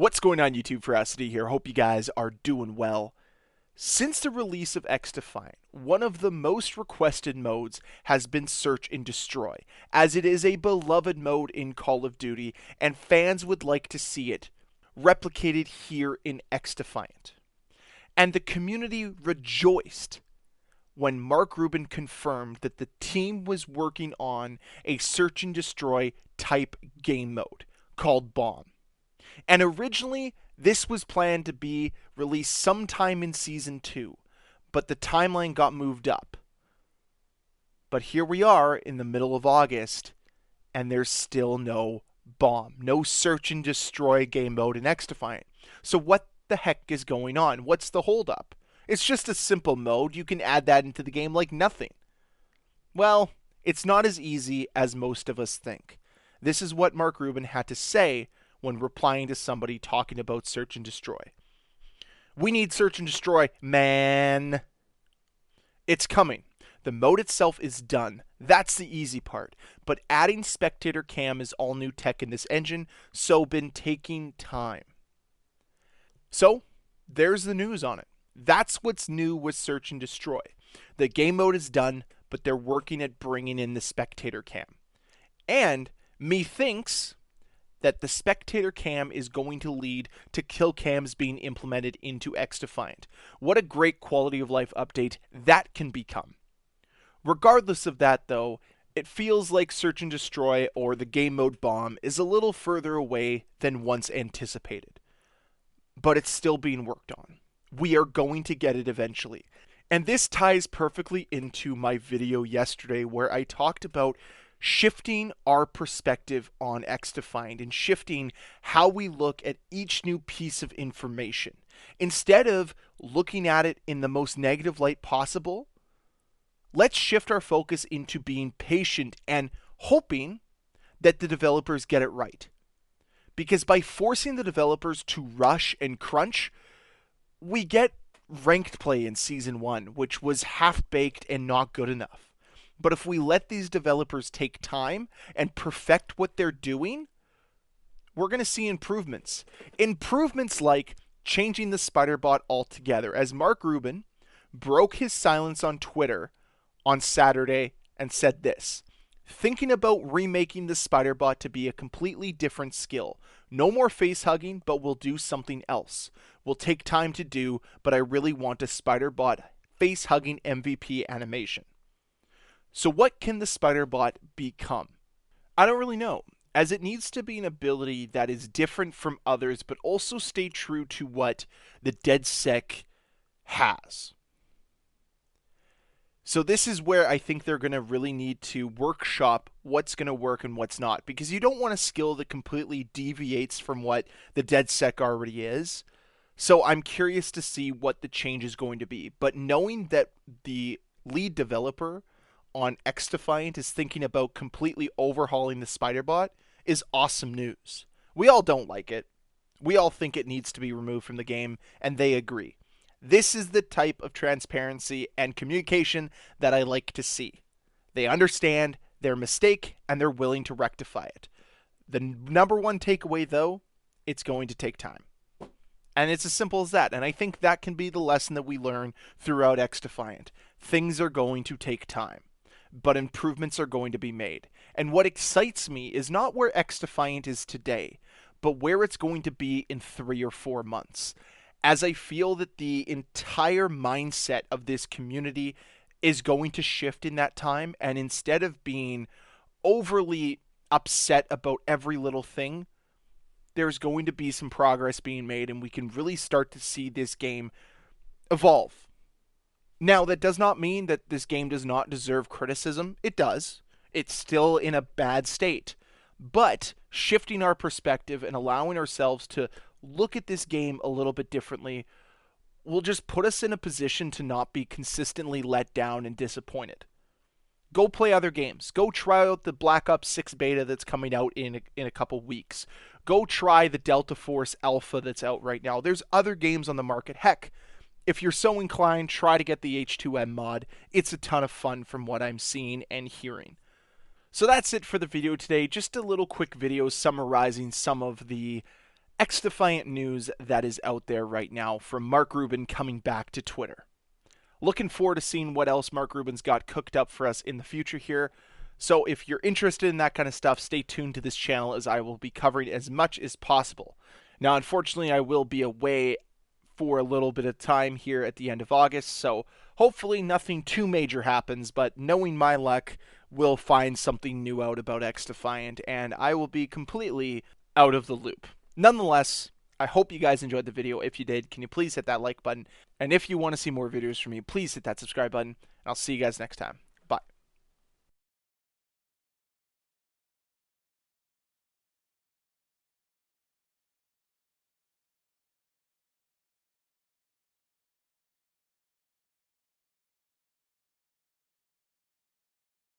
What's going on, YouTube? Ferocity here. Hope you guys are doing well. Since the release of XDefiant, one of the most requested modes has been Search and Destroy, as it is a beloved mode in Call of Duty, and fans would like to see it replicated here in XDefiant. And the community rejoiced when Mark Rubin confirmed that the team was working on a Search and Destroy type game mode called Bomb. And originally, this was planned to be released sometime in Season 2, but the timeline got moved up. But here we are in the middle of August, and there's still no Bomb, no Search and Destroy game mode in XDefiant. So what the heck is going on? What's the holdup? It's just a simple mode. You can add that into the game like nothing. Well, it's not as easy as most of us think. This is what Mark Rubin had to say when replying to somebody talking about Search and Destroy. We need Search and Destroy, man. It's coming. The mode itself is done. That's the easy part. But adding spectator cam is all new tech in this engine, so been taking time. So, there's the news on it. That's what's new with Search and Destroy. The game mode is done, but they're working at bringing in the spectator cam. And methinks that the spectator cam is going to lead to kill cams being implemented into XDefiant. What a great quality of life update that can become. Regardless of that though, it feels like Search and Destroy or the game mode Bomb is a little further away than once anticipated. But it's still being worked on. We are going to get it eventually. And this ties perfectly into my video yesterday where I talked about shifting our perspective on XDefiant and shifting how we look at each new piece of information. Instead of looking at it in the most negative light possible, let's shift our focus into being patient and hoping that the developers get it right. Because by forcing the developers to rush and crunch, we get ranked play in Season 1, which was half-baked and not good enough. But if we let these developers take time and perfect what they're doing, we're going to see improvements. Improvements like changing the Spiderbot altogether, as Mark Rubin broke his silence on Twitter on Saturday and said this: thinking about remaking the Spiderbot to be a completely different skill. No more face hugging, but we'll do something else. Will take time to do, but I really want a Spiderbot face hugging MVP animation. So what can the Spiderbot become? I don't really know, as it needs to be an ability that is different from others, but also stay true to what the DedSec has. So this is where I think they're going to really need to workshop what's going to work and what's not, because you don't want a skill that completely deviates from what the DedSec already is. So I'm curious to see what the change is going to be. But knowing that the lead developer on XDefiant is thinking about completely overhauling the Spiderbot is awesome news. We all don't like it. We all think it needs to be removed from the game, and they agree. This is the type of transparency and communication that I like to see. They understand their mistake, and they're willing to rectify it. The number one takeaway, though, it's going to take time. And it's as simple as that. And I think that can be the lesson that we learn throughout XDefiant. Things are going to take time, but improvements are going to be made. And what excites me is not where XDefiant is today, but where it's going to be in 3 or 4 months. As I feel that the entire mindset of this community is going to shift in that time, and instead of being overly upset about every little thing, there's going to be some progress being made, and we can really start to see this game evolve. Now, that does not mean that this game does not deserve criticism. It does. It's still in a bad state. But shifting our perspective and allowing ourselves to look at this game a little bit differently will just put us in a position to not be consistently let down and disappointed. Go play other games. Go try out the Black Ops 6 beta that's coming out in a couple weeks. Go try the Delta Force alpha that's out right now. There's other games on the market. Heck, if you're so inclined, try to get the H2M mod. It's a ton of fun from what I'm seeing and hearing. So that's it for the video today. Just a little quick video summarizing some of the XDefiant news that is out there right now from Mark Rubin coming back to Twitter. Looking forward to seeing what else Mark Rubin's got cooked up for us in the future here. So if you're interested in that kind of stuff, stay tuned to this channel as I will be covering as much as possible. Now, unfortunately, I will be away for a little bit of time here at the end of August, so hopefully nothing too major happens, but knowing my luck, we'll find something new out about XDefiant, and I will be completely out of the loop. Nonetheless, I hope you guys enjoyed the video. If you did, can you please hit that like button? And if you want to see more videos from me, please hit that subscribe button. I'll see you guys next time.